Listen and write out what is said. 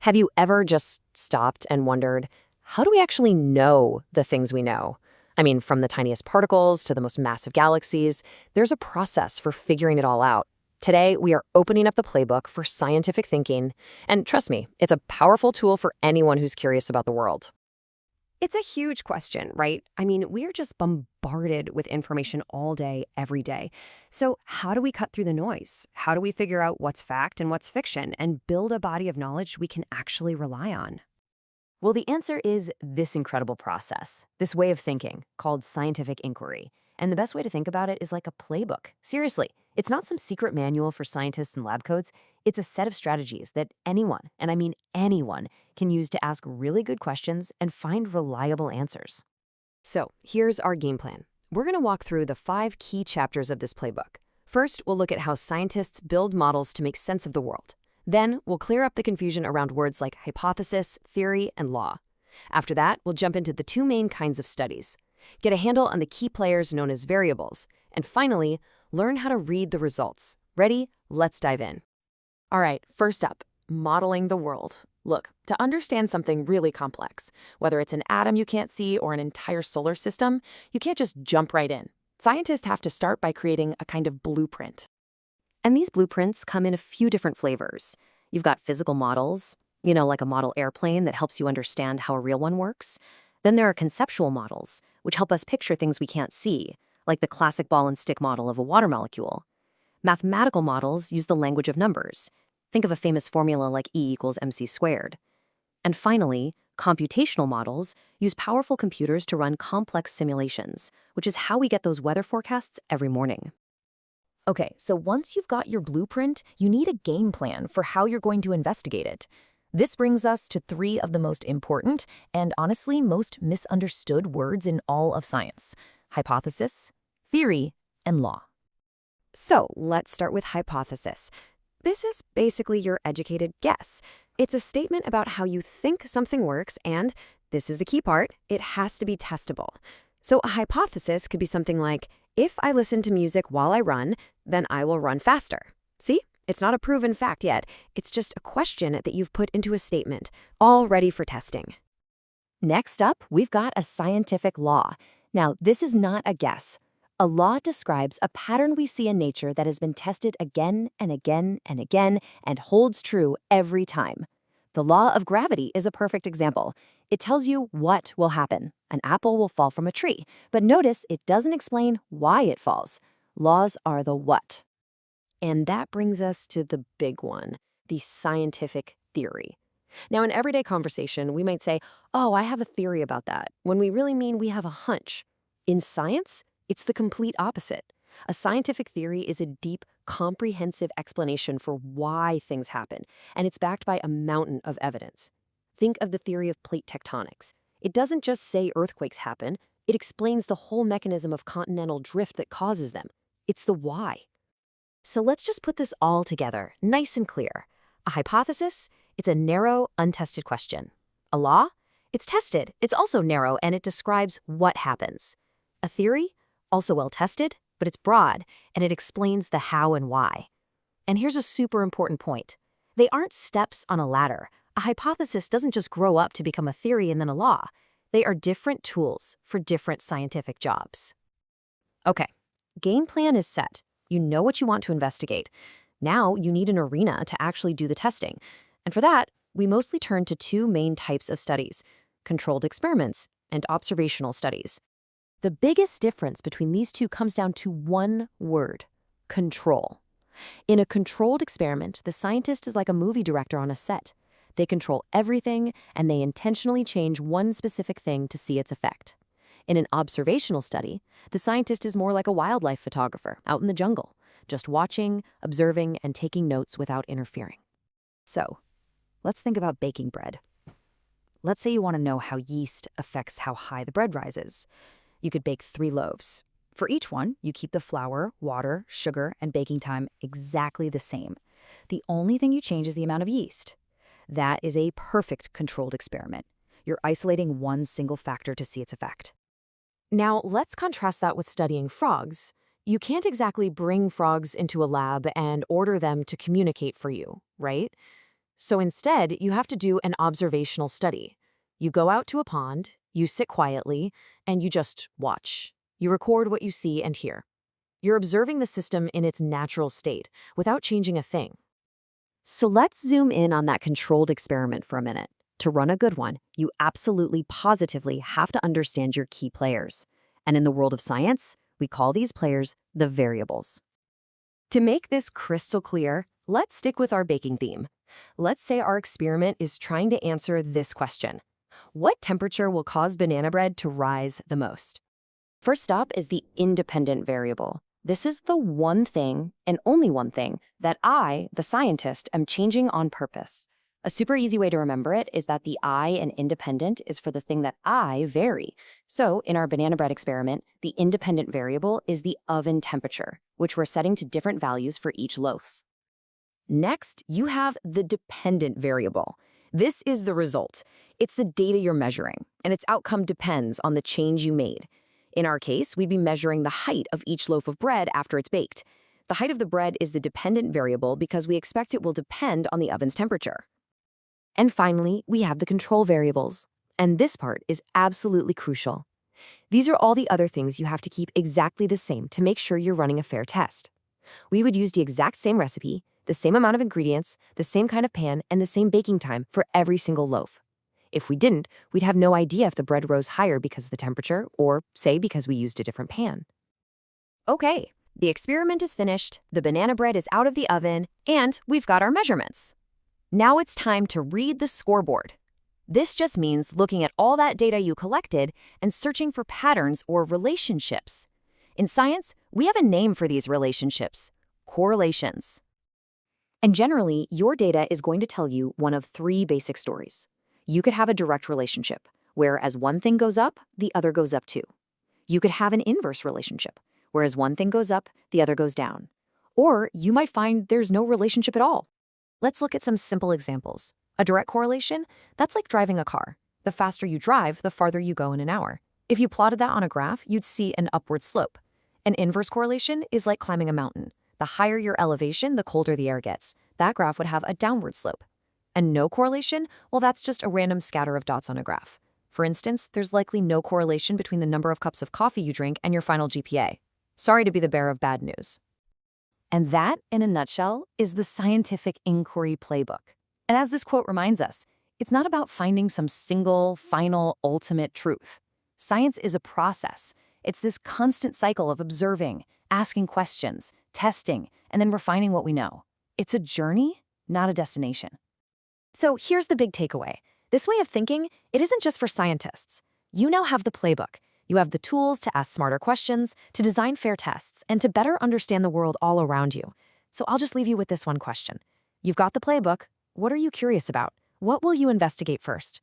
Have you ever just stopped and wondered, how do we actually know the things we know? I mean, from the tiniest particles to the most massive galaxies, there's a process for figuring it all out. Today, we are opening up the playbook for scientific thinking, and trust me, it's a powerful tool for anyone who's curious about the world. It's a huge question, right? I mean, we're just bombarded with information all day, every day. So, how do we cut through the noise? How do we figure out what's fact and what's fiction and build a body of knowledge we can actually rely on? Well, the answer is this incredible process, this way of thinking called scientific inquiry. And the best way to think about it is like a playbook. Seriously, it's not some secret manual for scientists and lab coats. It's a set of strategies that anyone, and I mean anyone, can use to ask really good questions and find reliable answers. So, here's our game plan. We're going to walk through the 5 key chapters of this playbook. First, we'll look at how scientists build models to make sense of the world. Then, we'll clear up the confusion around words like hypothesis, theory, and law. After that, we'll jump into the 2 main kinds of studies, get a handle on the key players known as variables, and finally, learn how to read the results. Ready? Let's dive in. All right, first up, modeling the world. Look, to understand something really complex, whether it's an atom you can't see or an entire solar system, you can't just jump right in. Scientists have to start by creating a kind of blueprint. And these blueprints come in a few different flavors. You've got physical models, like a model airplane that helps you understand how a real one works. Then there are conceptual models, which help us picture things we can't see, like the classic ball and stick model of a water molecule. Mathematical models use the language of numbers. Think of a famous formula like E equals mc squared. And finally, computational models use powerful computers to run complex simulations, which is how we get those weather forecasts every morning. Okay, so once you've got your blueprint, you need a game plan for how you're going to investigate it. This brings us to 3 of the most important and honestly most misunderstood words in all of science: hypothesis, theory, and law. So, let's start with hypothesis. This is basically your educated guess. It's a statement about how you think something works, and this is the key part, it has to be testable. So a hypothesis could be something like, if I listen to music while I run, then I will run faster. See? It's not a proven fact yet. It's just a question that you've put into a statement, all ready for testing. Next up, we've got a scientific law. Now, this is not a guess. A law describes a pattern we see in nature that has been tested again and again and again and holds true every time. The law of gravity is a perfect example. It tells you what will happen. An apple will fall from a tree, but notice it doesn't explain why it falls. Laws are the what. And that brings us to the big one, the scientific theory. Now, in everyday conversation, we might say, oh, I have a theory about that, when we really mean we have a hunch. In science, it's the complete opposite. A scientific theory is a deep, comprehensive explanation for why things happen, and it's backed by a mountain of evidence. Think of the theory of plate tectonics. It doesn't just say earthquakes happen, it explains the whole mechanism of continental drift that causes them. It's the why. So let's just put this all together, nice and clear. A hypothesis, it's a narrow, untested question. A law, it's tested, it's also narrow, and it describes what happens. A theory, also well tested, but it's broad, and it explains the how and why. And here's a super important point. They aren't steps on a ladder. A hypothesis doesn't just grow up to become a theory and then a law. They are different tools for different scientific jobs. Okay, game plan is set. You know what you want to investigate. Now you need an arena to actually do the testing. And for that, we mostly turn to 2 main types of studies: controlled experiments and observational studies. The biggest difference between these 2 comes down to one word: control. In a controlled experiment, the scientist is like a movie director on a set. They control everything, and they intentionally change one specific thing to see its effect. In an observational study, the scientist is more like a wildlife photographer out in the jungle, just watching, observing, and taking notes without interfering. So, let's think about baking bread. Let's say you want to know how yeast affects how high the bread rises. You could bake 3 loaves. For each one, you keep the flour, water, sugar, and baking time exactly the same. The only thing you change is the amount of yeast. That is a perfect controlled experiment. You're isolating one single factor to see its effect. Now, let's contrast that with studying frogs. You can't exactly bring frogs into a lab and order them to communicate for you, right? So instead, you have to do an observational study. You go out to a pond, you sit quietly, and you just watch. You record what you see and hear. You're observing the system in its natural state, without changing a thing. So let's zoom in on that controlled experiment for a minute. To run a good one, you absolutely positively have to understand your key players. And in the world of science, we call these players the variables. To make this crystal clear, let's stick with our baking theme. Let's say our experiment is trying to answer this question. What temperature will cause banana bread to rise the most? First up is the independent variable. This is the one thing, and only one thing, that I, the scientist, am changing on purpose. A super easy way to remember it is that the I in independent is for the thing that I vary. So in our banana bread experiment, the independent variable is the oven temperature, which we're setting to different values for each loaf. Next, you have the dependent variable. This is the result. It's the data you're measuring, and its outcome depends on the change you made. In our case, we'd be measuring the height of each loaf of bread after it's baked. The height of the bread is the dependent variable because we expect it will depend on the oven's temperature. And finally, we have the control variables. And this part is absolutely crucial. These are all the other things you have to keep exactly the same to make sure you're running a fair test. We would use the exact same recipe, the same amount of ingredients, the same kind of pan, and the same baking time for every single loaf. If we didn't, we'd have no idea if the bread rose higher because of the temperature or, say, because we used a different pan. Okay, the experiment is finished, the banana bread is out of the oven, and we've got our measurements. Now it's time to read the scoreboard. This just means looking at all that data you collected and searching for patterns or relationships. In science, we have a name for these relationships: correlations. And generally, your data is going to tell you one of three basic stories. You could have a direct relationship, where as one thing goes up, the other goes up too. You could have an inverse relationship, where as one thing goes up, the other goes down. Or you might find there's no relationship at all. Let's look at some simple examples. A direct correlation, that's like driving a car. The faster you drive, the farther you go in an hour. If you plotted that on a graph, you'd see an upward slope. An inverse correlation is like climbing a mountain. The higher your elevation, the colder the air gets. That graph would have a downward slope. And no correlation, well, that's just a random scatter of dots on a graph. For instance, there's likely no correlation between the number of cups of coffee you drink and your final GPA. Sorry to be the bearer of bad news. And that, in a nutshell, is the scientific inquiry playbook. And as this quote reminds us, it's not about finding some single, final, ultimate truth. Science is a process. It's this constant cycle of observing, asking questions, testing, and then refining what we know. It's a journey, not a destination. So here's the big takeaway. This way of thinking, it isn't just for scientists. You now have the playbook. You have the tools to ask smarter questions, to design fair tests, and to better understand the world all around you. So I'll just leave you with this one question. You've got the playbook. What are you curious about? What will you investigate first?